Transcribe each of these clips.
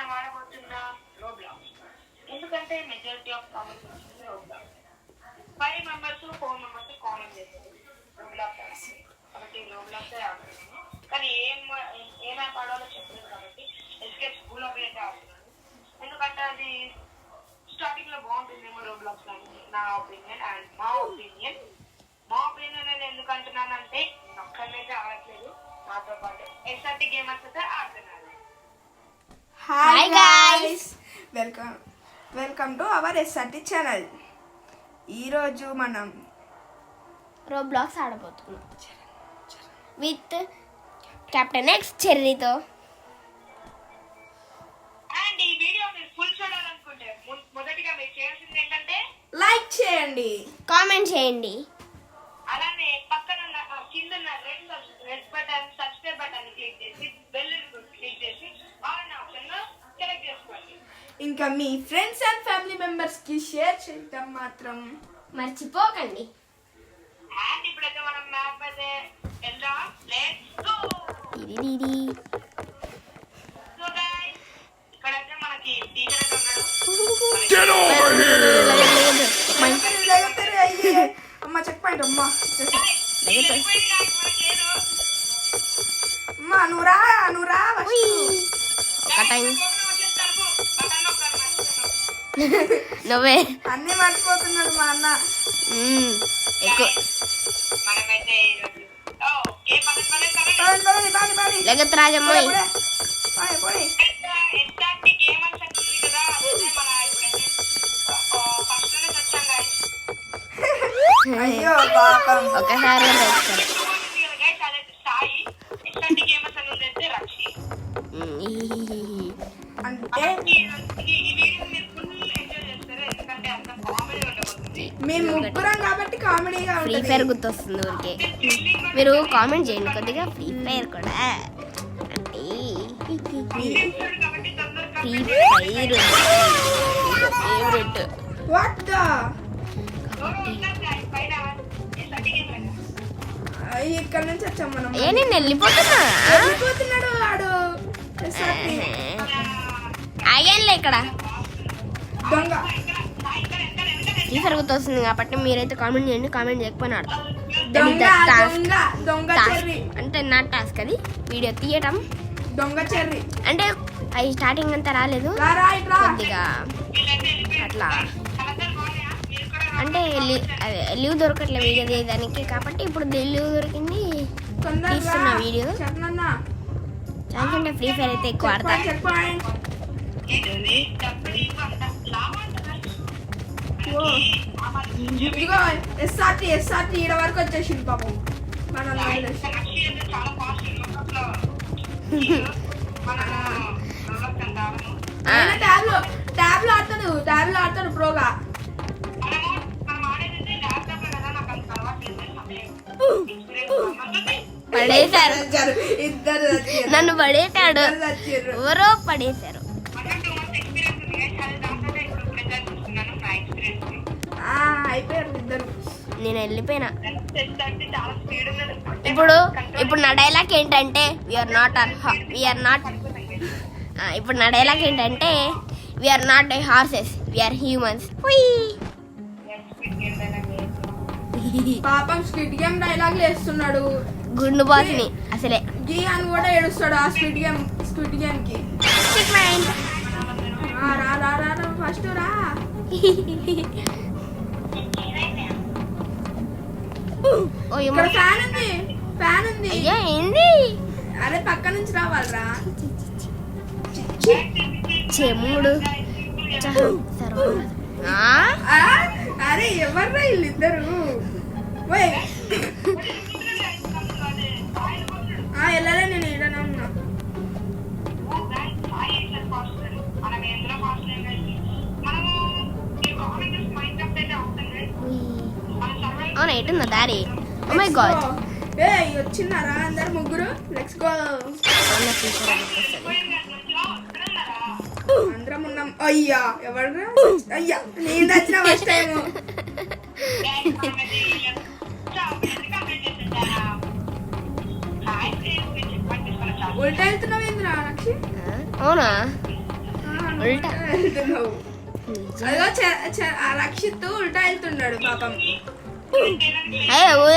మనం ఆడబోతున్న రోబ్లాక్స్. ఎందుకంటే majority of comments వచ్చింది రోబ్లాక్స్. 5 మెంబర్స్ 4 మెంబర్స్ కామెంట్ చేశారు రోబ్లాక్స్ ఆడాలి. కాబట్టి రోబ్లాక్స్ ఆడుతున్నాను. కానీ ఏం యాప్ ఆడాలో చెప్పలేదు కాబట్టి ఎస్కేప్ స్కూల్ ఆఫ్ అయితే ఆడుతున్నాను. ఎందుకంటే అది స్టార్టింగ్ లో బాగుంటుందేమో రోబ్లాక్స్ అని నా ఒపీనియన్. అండ్ మా ఒపీనియన్ నేను ఎందుకు అంటున్నానంటే నేను ఒక్కరినైతే ఆడట్లేదు, నాతో పాటు ఎస్ఆర్టీ గేమర్స్ అయితే ఆడుతున్నారు. Hi guys, welcome to our SRT channel. ఈరోజు మనం రోబ్లాక్స్ ఆడబోతున్నాం విత్ కెప్టెన్ ఎక్స్ చెర్రీతో. అండ్ ఈ వీడియో మీరు ఫుల్ చూడాలనుకుంటే మొదటిగా మీరు చేయాల్సింది ఏంటంటే లైక్ చేయండి, కామెంట్ చేయండి, అలానే పక్కన కింద red button subscribe button click చేసి బెల్ క్లిక్ చేసి ఆల్ అనే ఆప్షన్ సెలెక్ట్ చేసుకోండి. ఇంకా మీ ఫ్రెండ్స్ అండ్ ఫ్యామిలీ మెంబర్స్ కి షేర్ చేయడం మాత్రం మర్చిపోకండి. అండ్ ఇప్పుడైతే మనం మ్యాప్ అయితే వెళ్దాం. Let's go. సో గైస్, ఇక్కడైతే మనకి టీచర్ ఉన్నాడు. అమ్మ చెక్ పాయింట్ అమ్మా అమ్మా నువ్వు రా నువ్వే అన్ని మర్చిపోతున్నాడు మా అన్న. ఎక్కువ మనమైతే లగత్ రాజమ్మాయి ఎస్ఆర్టీ గేమర్స్ ఉంది కదా, అదే మన ఇప్పుడైతే ఫస్ట్ లోనే వచ్చాం గైస్. అయ్యో పాపం. ఒకసారి సాయి ఎస్ఆర్టీ గేమర్స్ అని ఉంది రక్షి. అంటే ఈ వీడియో మీరు ఫుల్ ఎంజాయ్ చేస్తారు, ఎందుకంటే అంత కామెడీ ఉండబోతుంది. మేము ముగ్గురం కాబట్టి కామెడీగా ఫ్రీ ఉంటుంది. ఫైర్ గుర్తొస్తుంది ఊరికే. మీరు కామెంట్ చేయండి కొద్దిగా. ఫ్రీ ఫైర్ కూడా అంటే కాబట్టి తొందరగా free fire favourite. What the పైన ఎస్ఆర్టీ గేమర్ ఇక్కడ నుంచి వచ్చాం మనం. ఏ నేను వెళ్ళిపోతున్నా. వెళ్ళిపోతున్నాడు వాడు. SRT. ఆగానులే ఇక్కడ. దొంగ ఫ్రీ ఫైర్ గుర్తొస్తుంది కాబట్టి మీరైతే కామెంట్ చేయండి. కామెంట్ చేయకపోయినా ఆడతాం. దొంగ టాస్క్ దొంగ దొంగ చెర్రీ అంటే నా టాస్క్ అది వీడియో తీయటం. దొంగ చెర్రీ అంటే అవి స్టార్టింగ్ అంతా రాలేదు, రా ఇట్రా. కొద్దిగా అట్లా అంటే లీవ్ దొరకట్లే వీడియో తీయడానికి. కాబట్టి ఇప్పుడు లీవ్ దొరికింది, తీస్తున్నా వీడియో. చెప్పనన్నా ఎందుకంటే ఫ్రీ ఫైర్ అయితే ఎక్కువ ఆడతా. Check point. ఇదిగో ఎస్ఆర్టీ ఈడ వరకు వచ్చేసింది పాపం. మనం ట్యాబ్లో ఆడతాడు ప్రోగా. పడేశారు, ఇద్దరు నన్ను పడేశాడు, చచ్చిర్రు. ఎవరో పడేశారు. అయిపోయారు ఇద్దరు. నేను వెళ్ళిపోయినా. ఇప్పుడు నా డైలాగ్ ఏంటంటే వీఆర్ నాట్ ఇప్పుడు నా డైలాగ్ ఏంటంటే we're not horses, we're humans. పాపం స్క్విడ్ గేమ్ డైలాగ్ వేస్తున్నాడు. గుండు బాస్ని అసలే గీ అని కూడా ఏడుస్తాడు ఆ స్క్విడ్ గేమ్ కి. రా ఫస్ట్ రా. ఇక్కడ ఫ్యాన్ ఉంది. అయ్యో ఏంది? అరే పక్క నుంచి రావాలరా. చెమ్ముడు అరే ఎవర్రా వీళ్ళిద్దరు? వెళ్ళలే, నేను ఈడనే ఉన్నా. అవునా, ఎటుందా దారి? ఓ మై గాడ్, వచ్చినారా అందరు ముగ్గురు? Let's go. అందరం ఉన్నాం. అయ్యా ఎవరు? అయ్యా నేను వచ్చిన ఫస్ట్ టైం. ఉల్టా వెళ్తున్నావు ఏంద్రా రక్షి? అవునా, ఉల్టా వెళ్తున్నావు. అదిగో ఆ రక్షిత్ ఉల్టా వెళ్తున్నాడు పాపం.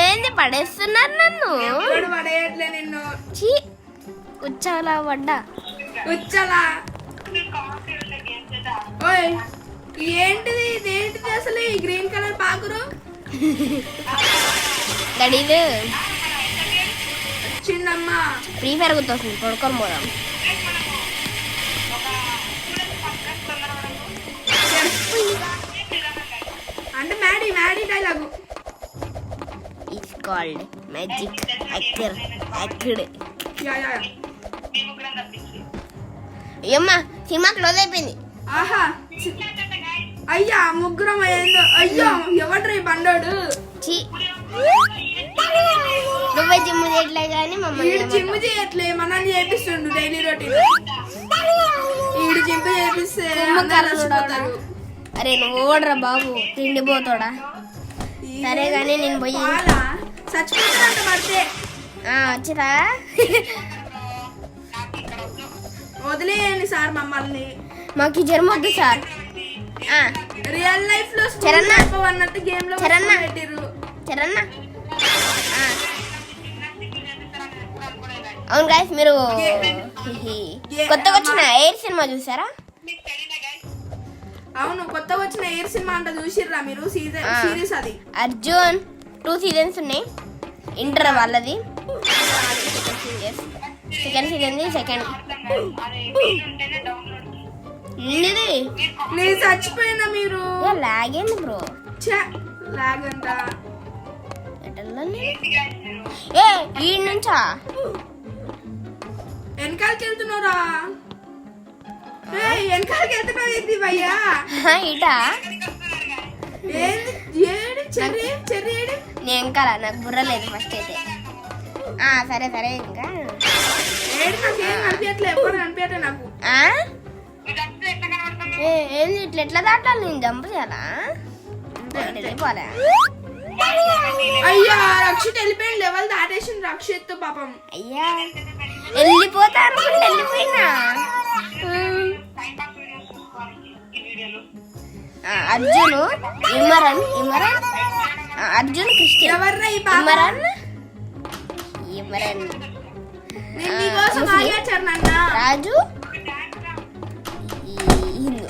ఏంది పడేస్తున్నారు నన్ను? ఎప్పుడు పడేయట్లే నిన్ను. చీ ఉచ్చాలా పడ్డా. ఉచ్చలా. ఓయ్ ఏంటిది ఇదేంటిది అసలు ఈ గ్రీన్ కలర్ పాకురు? గడీలు చిన్నమ్మ ఫ్రీ ఫైర్ గుర్తొస్తుంది, పడుకొని పోదాం. అంటే Maddy Maddy dialogue. It's called magic actor acted. Yeah yeah. అయ్యమ్మా సినిమా క్లోజ్ అయిపోయింది. ఆహా అయ్యా ముగ్గురం అయ్యిందో. అయ్యో ఎవడ్రీ బండోడు? చీ నువ్వే జిమ్ చేయట్లే కానీ వీడు మమ్మల్ని జిమ్ చేయట్లే, మనల్ని చేపిస్తుండు డైలీ రొటీన్. వీడు జిమ్ చేపిస్తే అందరూ చచ్చిపోతారు. అరే నువ్వు ఓడరా బాబు, తిండిపోతాడా. సరే కానీ నేను పోయి చాలా చచ్చిపోతారంట పడితే. వచ్చిరా. వదిలేయండి సార్ మమ్మల్ని. మాకు ఈ జ్వరం వద్దు సార్. రియల్ లైఫ్ లో చరణ్ అన్నట్టు గేమ్ లో చరణ్ పెట్టిర్రు. చరణ్ అవును గాయస్, మీరు కొత్తగా వచ్చిన ఎయిర్ సినిమా చూసారా? అవును, కొత్తగా వచ్చిన ఎయిర్ సినిమా అంట చూసిర్రా మీరు? సిరీస్ అది. అర్జున్ 2 సీజన్స్ ఉన్నాయి. ఇంటర్ వాళ్ళది సెకండ్ సీజన్ సెకండ్. నేను చచ్చిపోయినా మీరు. లాగ్ ఏంది బ్రో? లాగ్ అంట. ఏ ఈ నుంచా వెనకాలకి వెళ్తున్నారా? వెనకాలకి వెళ్తున్నావు ఏంది భయ్యా? ఇటా ఏది ఏడు చెర్రీ చెర్రీ ఏడు? నేను ఇంకా నాకు బుర్ర లేదు ఫస్ట్ అయితే. సరే సరే ఇంకా ఏడు నాకేం కనిపించట్లే, ఎప్పుడు కనిపించట్లే నాకు. ఏంది ఇట్లా ఎట్లా దాటాలి? నేను జంప్ చేయాలా? వెళ్ళిపోలే. అయ్యా రక్షిత్ వెళ్ళిపోయిన లెవెల్ దాటేసింది. రక్షిత్ పాపం. అయ్యా వెళ్ళిపోతారు. వెళ్ళిపోయినా అర్జున్ ఇమరన్ ఇమరన్ అర్జున్ క్రిస్టియన్. ఎవర్రా ఈ పాప? ఇమరన్ ఇమరన్ నేను నీకోసం ఆగాచారు నాన్న. రాజు హిందూ.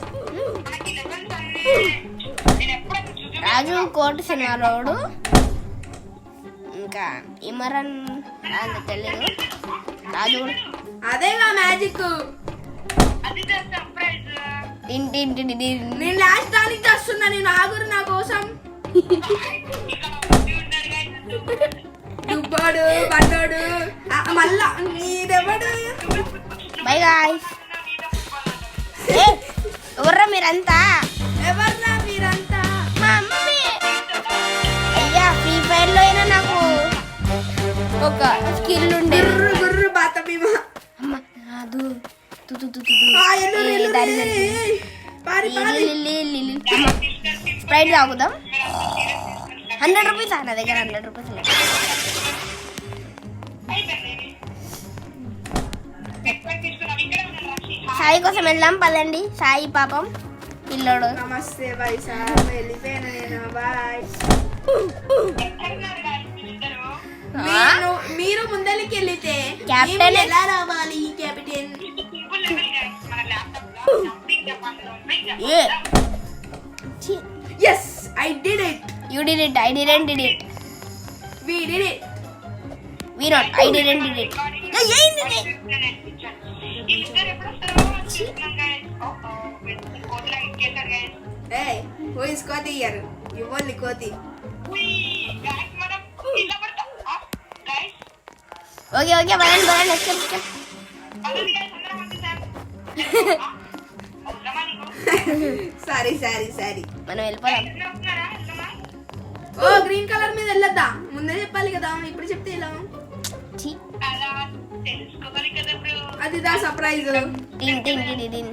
రాజు కోట సినిమాలోడు. ఇంకా ఇమరన్ అది తెలియదు. రాజు అదేగా మ్యాజిక్. నేను లాస్ట్ దానికి తెస్తున్నా. నేను ఆగురు నా కోసం. దుబ్బాడు బండోడు మళ్ళా నీదెవడు? By guys. ఎవర్రా మీరంతా? ఎవర్రా మీరంతా? మా మమ్మీ. అయ్యా ఫ్రీ ఫైర్ లో అయినా నాకు ఒక స్కిల్ ఉండే. గుర్రు గుర్రు బాత భీమా. స్ప్రైట్ తాగుదాం. 100 రూపీస్ నా దగ్గర. 100 రూపీస్ లేదు. సాయి కోసం వెళ్దాం పదండి. సాయి పాపం పిల్లోడు. నమస్తే బాయ్ సార్, వెళ్ళిపోయాను నేను. బాయ్. మీరు ముందరికి వెళ్తే కెప్టెన్ ఎలా రావాలి? Captain yes I did it. You did it. I didn't did it. We did it. We not. I didn't did it. ఏంది? Hey, who is కోతి ఇయ్యారు? ఇవ్వాలి కోతి. ఓకే ఓకే పదండి పదండి. Next sorry sorry sorry. మనం వెళ్ళిపోదాం. ఓ గ్రీన్ కలర్ మీద వెళ్ళొద్దా? ముందే చెప్పాలి కదా, ఇప్పుడు చెప్తే ఇలా. అది దా సర్ప్రైజ్. టిన్ టిన్ టిన్ టిన్.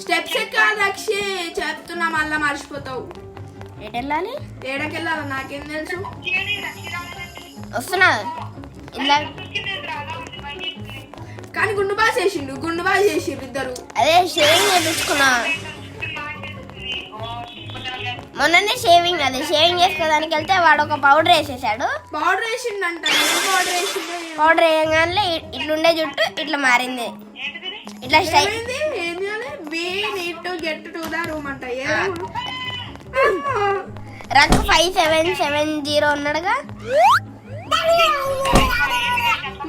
స్టెప్స్ ఎక్కాలి రక్షి, చెప్తున్నా మళ్ళా మర్చిపోతావు. ఎటు వెళ్ళాలి? ఏడకెళ్ళాలి నాకేం తెలుసు. వస్తున్నా ఇందాక. కానీ గుండు బాగా చేసిండు, గుండు బాగా చేసిండు ఇద్దరు. అదే షేవింగ్ చేయించుకున్నా మొన్ననే. షేవింగ్ చేసుకోవడానికి వెళ్తే వాడు ఒక పౌడర్ వేసేసాడు. పౌడర్ వేసిండంట. పౌడర్ వేసిండు. పౌడర్ వేయగానే ఇట్లుండే జుట్టు ఇట్లా మారింది. ఇట్లా స్టైల్ ఏం చేయాలి? We need to get to the room అంట. రక్ 5770 ఉన్నాడుగా.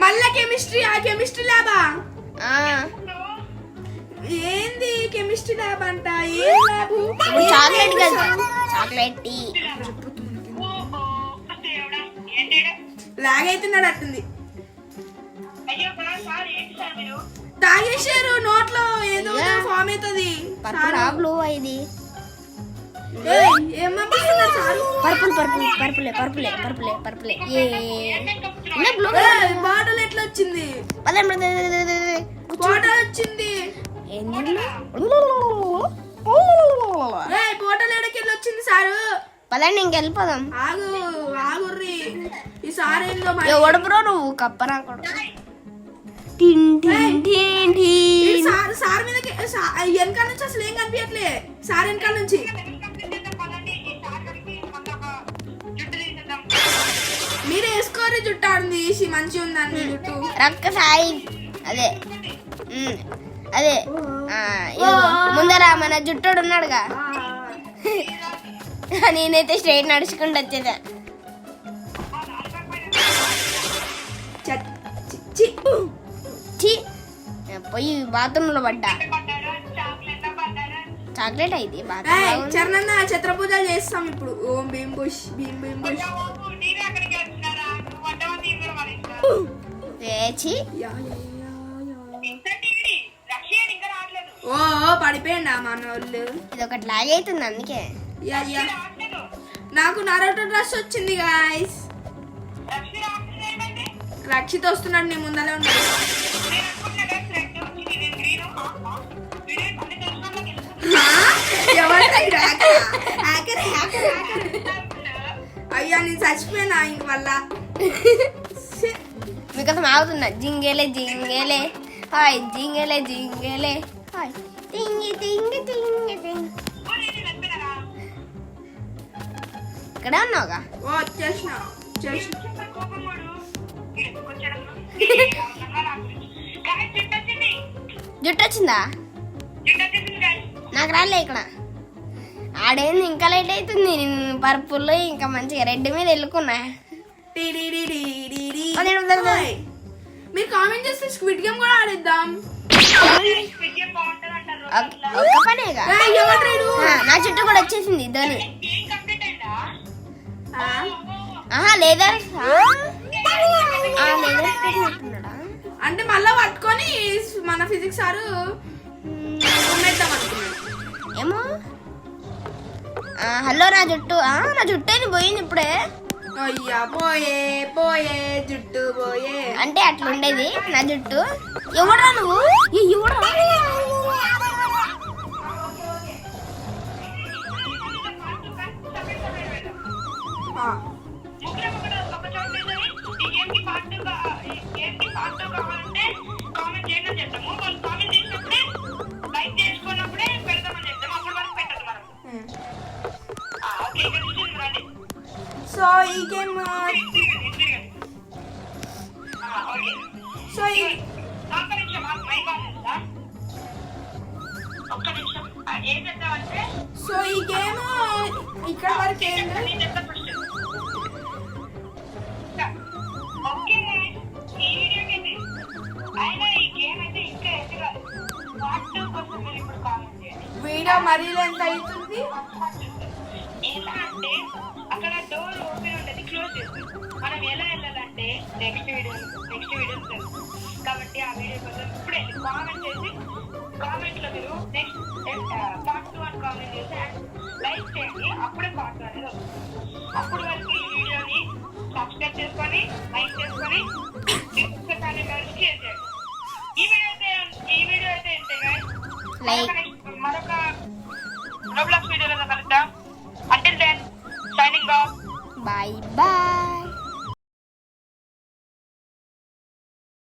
మళ్ళా కెమిస్ట్రీ. ఆ కెమిస్ట్రీ ల్యాబా? ఆ, ఏంది కెమిస్ట్రీ ల్యాబ్ అంట? ఏం ల్యాబ్? ఇప్పుడు చాక్లెట్ కదా, చాక్లెట్ టీ. లాగ్ అవుతున్నాడు అట్టుంది. తాగేశారు నోట్లో ఏదో ఫామ్ అవుతుంది. పర్పుల్ బ్లూ ఇది ఏం పంపిస్తున్నారు సారు? పర్పులే. బాటిల్ ఎట్లా వచ్చింది? బాటిల్ వచ్చింది. బాటిల్ ఎడకెళ్ళి వచ్చింది సారు? పదండి ఇంకెళ్ళిపోదాం. ఆగుర్రి. ఈ సార్ ఏందో ఎవడు బ్రో నువ్వు కప్పరా కూడా. సార్ మీద వెనకాల నుంచి అసలు ఏం కనిపించట్లే. సార్ వెనకాల నుంచి మీరు వేసుకోరు. జుట్టు ఆడింది తీసి మంచిగా ఉందండి జుట్టు. రక్క సాయి అదే అదే ముందర మన జుట్టోడు ఉన్నాడుగా. నేనైతే స్ట్రైట్ నడుచుకుంటూ వచ్చేదా. పోయి బాత్రూమ్ లో పడ్డా. చాక్లెట్ అయితే చరణన్న ఛత్ర పూజలు చేస్తాం ఇప్పుడు. ఓం భీం బుష్ భీం భీం బుష్. ఓ పడిపోయిండా మనోళ్ళు. ఇది ఒకటి లాగ్ అవుతుంది అందుకే. నాకు నరోటో డ్రెస్ వచ్చింది గాయస్. రక్షిత్ వస్తున్నాడు. నీ ముందరే ఉన్నాడు. అయ్యా నేను చచ్చిపోయినా ఇంక వల్ల. మీకోసం ఆగుతున్నా. జింగేలే జింగేలే హాయ్, జింగేలే హాయ్, తింగి తింగి తింగి తింగి. ఇక్కడే ఉన్నావుగా. ఓ చేసిన జుట్టు వచ్చిందా? నాకు రాలే ఇక్కడ. ఆడేంది ఇంకా లైట్ అవుతుంది. నేను పర్పుల్ ఇంకా మంచిగా రెడ్ మీద వెళ్ళుకున్నా. మీరు కామెంట్ చేస్తే స్క్విడ్ గేమ్ కూడా ఆడిద్దాం. ఒక్క పనేగా. నా చుట్టూ కూడా వచ్చేసింది ధోని. లేదర్ అంటే మళ్ళా పట్టుకొని మన ఫిజిక్స్ సారు ఏమో. హలో నా జుట్టు అని పోయింది ఇప్పుడే. అయ్యా పోయే జుట్టు పోయే. అంటే అట్లా ఉండేది నా జుట్టు. ఎవడా నువ్వు? ఎవడా? సో ఈ గేమ్ ఇక్కడ వరకు వీడియో మరీ ఎంత అవుతుంది? ఎలా అంటే అక్కడ డోర్ ఓపెన్ ఉంటుంది, క్లోజ్ చేస్తుంది. మనం ఎలా వెళ్ళాలంటే నెక్స్ట్ వీడియో కాబట్టి ఆ వీడియో కోసం ఇప్పుడే కామెంట్ చేసి కామెంట్ లో మీరు నెక్స్ట్ పార్ట్ 2 అని కామెంట్ చేసి లైక్ చేయండి. అప్పుడే పార్ట్ 2 అనేది వస్తుంది. అప్పుడు వరకు ఈ వీడియోని సబ్స్క్రైబ్ చేసుకొని లైక్ చేసుకొని షేర్ చేయండి. ఈ వీడియో అయితే ఇంతే గాయ్స్. మరొక రోబ్లాక్స్ వీడియోలో కలుద్దాం. Until then. Bye bye.